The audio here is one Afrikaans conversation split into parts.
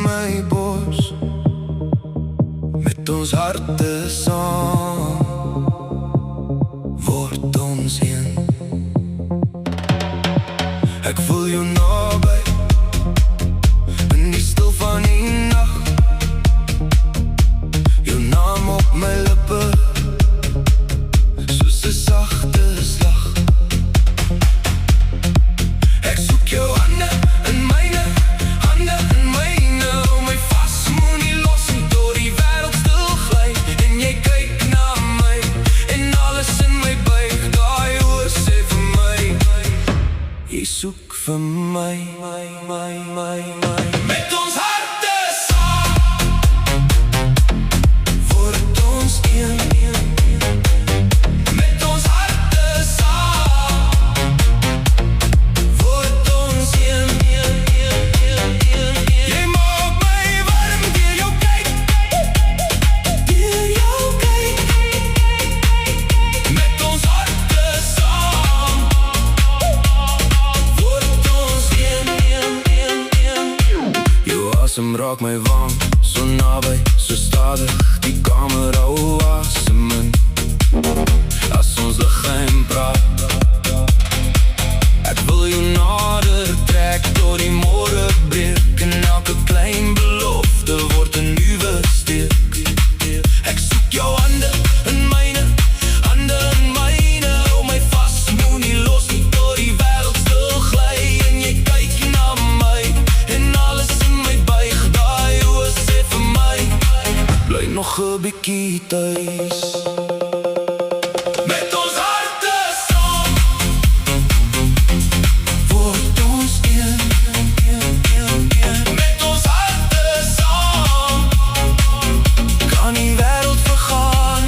my bors, met ons harte saam, word ons een. Ek voel jou naby, in die stil van die nacht, jou naam op my lippe, soos 'n sagte slag. Ek soek jou hande in myne, hande in myne, hou my vas, moenie los nie, tot die wêreld stil gly, en jy kyk na my, en alles in my buig, daai oë sê vir my, jy soek vir my, met ons harte saam, word ons een. Met ons harte saam, word ons een. Jy maak my warm deur jou kyk, deur jou kyk. Met ons harte saam, word ons een. Jou asem raak my wang, so naby, so stadig, die kamer hou asem in. As ons liggaam praat, ek wil jou nader trek, tot die môre breek, en elke klein belofte word 'n nuwe steek. Ek soek jou hande in myne, hande in myne, hou my vas, moenie los nie, tot die wêreld stil gly, en jy kyk na my, en alles in my buig, daai oë sê vir my, bly nog 'n bietjie tuis. Met ons harte saam, word ons een. Met ons harte saam, kan die wêreld vergaan.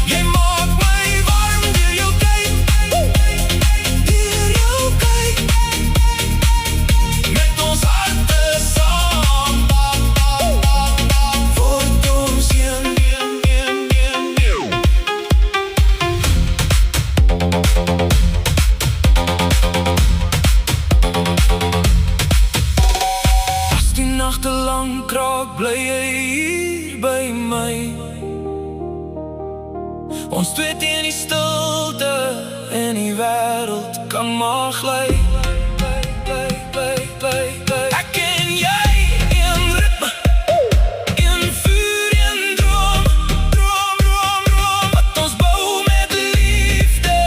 Jy maak my warm deur jou kyk, deur jou kyk. Met ons harte saam, word ons een. As die nagte lang kraak, bly jy hier by my. Ons twee teen die stilte, en die wêreld kan maar gly. Ek en jy, een ritme, een vuur, een droom, wat ons bou met liefde,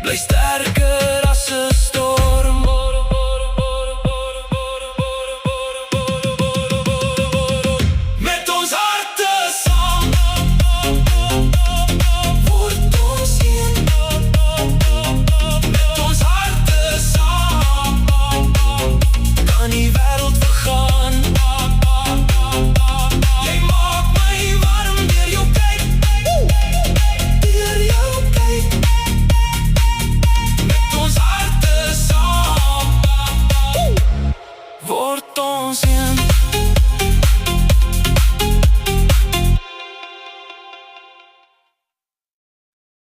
bly sterker as 'n storm. Met ons harte saam, word ons een. Met ons harte saam, kan die wêreld vergaan. Jy maak my warm deur jou kyk, deur jou kyk. Met ons harte saam, word ons een.